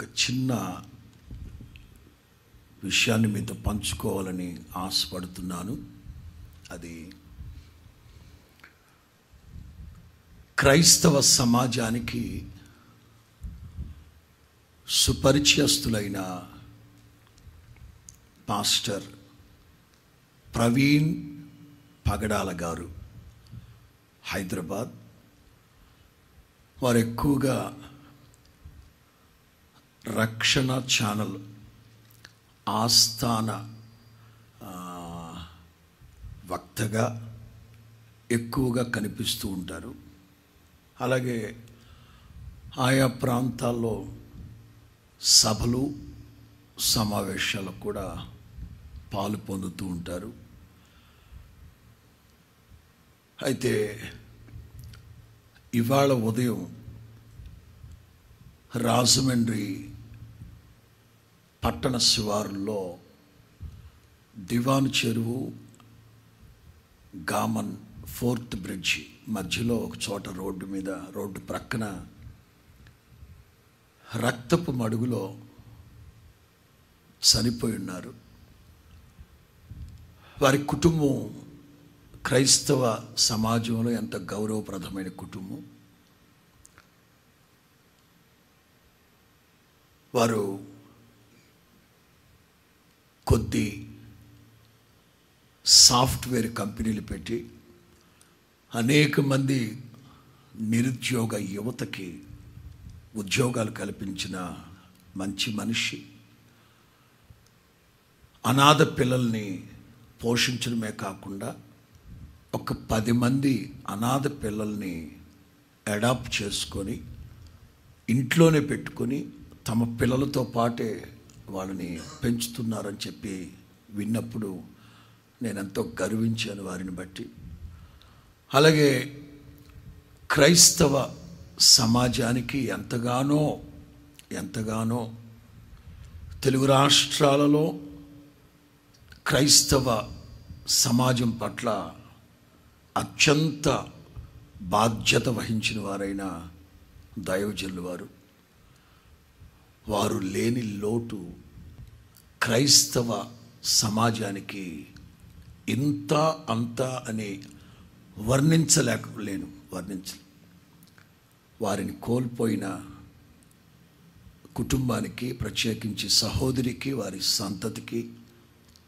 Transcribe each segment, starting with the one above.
ఒక చిన్న విషయాన్ని మీతో పంచుకోవాలని ఆశపడుతున్నాను. అది క్రైస్తవ సమాజానికి సుపరిచయస్తులైన పాస్టర్ ప్రవీణ్ పగడాల గారు, హైదరాబాద్. వారు ఎక్కువగా రక్షణ ఛానల్ ఆస్థాన వక్తగా ఎక్కువగా కనిపిస్తూ ఉంటారు. అలాగే ఆయా ప్రాంతాల్లో సభలు సమావేశాలకు కూడా పాలు పొందుతూ ఉంటారు. అయితే ఇవాళ ఉదయం రాజమండ్రి పట్టణ శివారుల్లో దివాను చెరువు గామన్ 4th బ్రిడ్జ్ మధ్యలో ఒక చోట రోడ్డు ప్రక్కన రక్తపు మడుగులో చనిపోయి ఉన్నారు. వారి కుటుంబం క్రైస్తవ సమాజంలో ఎంత గౌరవప్రదమైన కుటుంబం. వారు కొద్ది సాఫ్ట్వేర్ కంపెనీలు పెట్టి అనేక మంది నిరుద్యోగ యువతకి ఉద్యోగాలు కల్పించిన మంచి మనిషి. అనాథ పిల్లల్ని పోషించడమే కాకుండా ఒక 10 మంది అనాథ పిల్లల్ని అడాప్ట్ చేసుకొని ఇంట్లోనే పెట్టుకొని తమ పిల్లలతో పాటే వాళ్ళని పెంచుతున్నారని చెప్పి విన్నప్పుడు నేను ఎంతో గర్వించాను వారిని బట్టి. అలాగే క్రైస్తవ సమాజానికి ఎంతగానో తెలుగు రాష్ట్రాలలో క్రైస్తవ సమాజం పట్ల అత్యంత బాధ్యత వహించిన వారైన దైవజనులు వారు లేని లోటు క్రైస్తవ సమాజానికి ఇంత అంత అని వర్ణించలేను. వారిని కోల్పోయిన కుటుంబానికి, ప్రత్యేకించి సహోదరికి, వారి సంతతికి,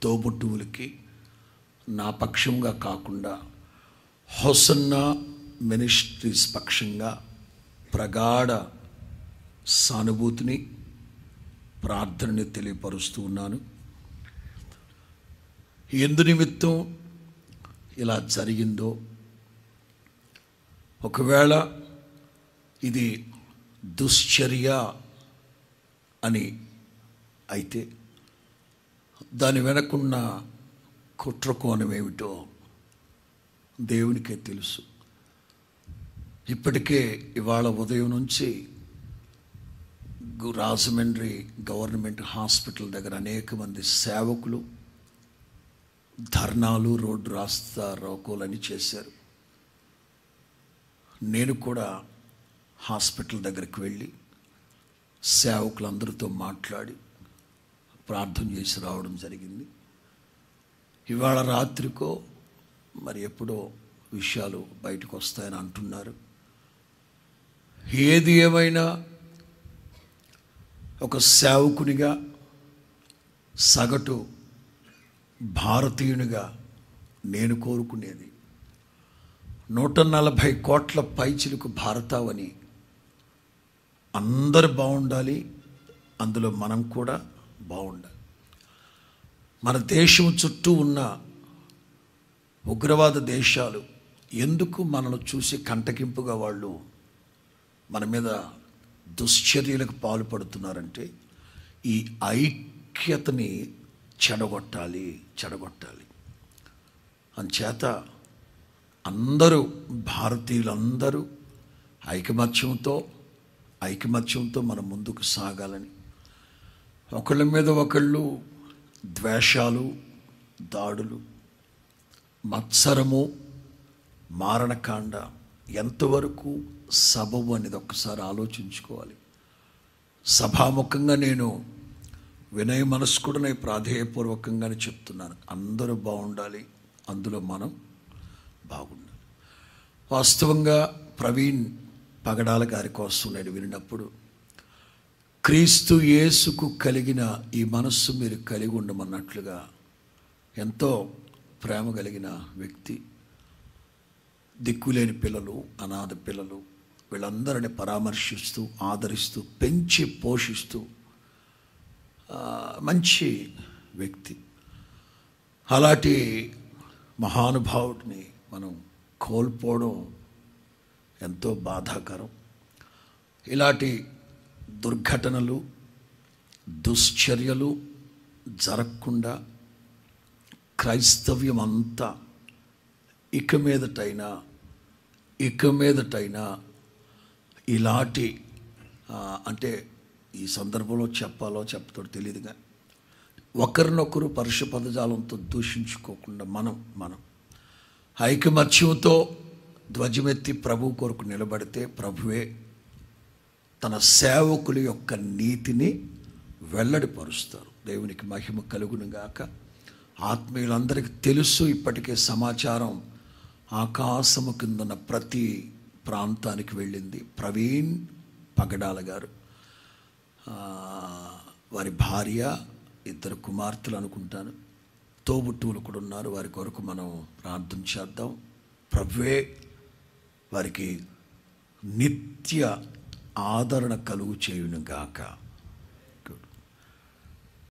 తోబుట్టువులకి నా పక్షంగా కాకుండా హోసన్నా మినిస్ట్రీస్ పక్షంగా ప్రగాఢ సానుభూతిని, ప్రార్థనని తెలియపరుస్తూ ఉన్నాను. ఎందు నిమిత్తం ఇలా జరిగిందో, ఒకవేళ ఇది దుశ్చర్య అని అయితే దాని వెనకున్న కుట్రకోణం ఏమిటో దేవునికే తెలుసు. ఇప్పటికే ఇవాళ ఉదయం నుంచి రాజమండ్రి గవర్నమెంట్ హాస్పిటల్ దగ్గర అనేక మంది సేవకులు ధర్నాలు, రోడ్డు రాస్తా రోకోలని చేశారు. నేను కూడా హాస్పిటల్ దగ్గరికి వెళ్ళి సేవకులందరితో మాట్లాడి ప్రార్థన చేసి రావడం జరిగింది. ఇవాళ రాత్రికో మరి ఎప్పుడో విషయాలు బయటకు వస్తాయని అంటున్నారు. ఏది ఏమైనా ఒక సేవకునిగా, సగటు భారతీయునిగా నేను కోరుకునేది 140 కోట్ల పైచిలకు భారతావని అందరు బాగుండాలి, అందులో మనం కూడా బాగుండాలి. మన దేశం చుట్టూ ఉన్న ఉగ్రవాద దేశాలు ఎందుకు మనల్ని చూసి కంటకింపుగా వాళ్ళు మన మీద దుశ్చర్యలకు పాల్పడుతున్నారంటే ఈ ఐక్యతని చెడగొట్టాలి. అంచేత అందరూ, భారతీయులందరూ ఐకమత్యంతో మనం ముందుకు సాగాలని, ఒకళ్ళ మీద ఒకళ్ళు ద్వేషాలు, దాడులు, మత్సరము, మారణకాండ ఎంతవరకు సబబు అనేది ఒక్కసారి ఆలోచించుకోవాలి. సభాముఖంగా నేను వినయ మనస్కుడనై ప్రాధేయపూర్వకంగానే చెప్తున్నాను. అందరూ బాగుండాలి, అందులో మనం బాగుండాలి. వాస్తవంగా ప్రవీణ్ పగడాల గారి కోసం నేను విన్నప్పుడు, క్రీస్తు యేసుకు కలిగిన ఈ మనస్సు మీరు కలిగి ఉండమన్నట్లుగా ఎంతో ప్రేమ కలిగిన వ్యక్తి. దిక్కులేని పిల్లలు, అనాథ పిల్లలు, వీళ్ళందరినీ పరామర్శిస్తూ, ఆదరిస్తూ, పెంచి పోషిస్తూ మంచి వ్యక్తి. అలాంటి మహానుభావుడిని మనం కోల్పోవడం ఎంతో బాధాకరం. ఇలాంటి దుర్ఘటనలు, దుశ్చర్యలు జరగకుండా క్రైస్తవ్యం అంతా ఇక మీదటైనా ఇలాంటి అంటే ఈ సందర్భంలో చెప్పాలో చెప్పతో తెలియదుగా, ఒకరినొకరు పరుష పదజాలంతో దూషించుకోకుండా మనం ఐకమత్యంతో ధ్వజమెత్తి ప్రభు కొరకు నిలబడితే ప్రభువే తన సేవకుల యొక్క నీతిని వెల్లడిపరుస్తారు. దేవునికి మహిమ కలుగునుగాక. ఆత్మీయులందరికీ తెలుసు, ఇప్పటికే సమాచారం ఆకాశము కిందన్న ప్రతి ప్రాంతానికి వెళ్ళింది. ప్రవీణ్ పగడాల గారు, వారి భార్య, 2 కుమార్తెలు అనుకుంటాను, తోబుట్టువులు కూడా ఉన్నారు. వారి కొరకు మనం ప్రార్థన చేద్దాం. ప్రభువే వారికి నిత్య ఆదరణ కలుగు చేయునుగాక.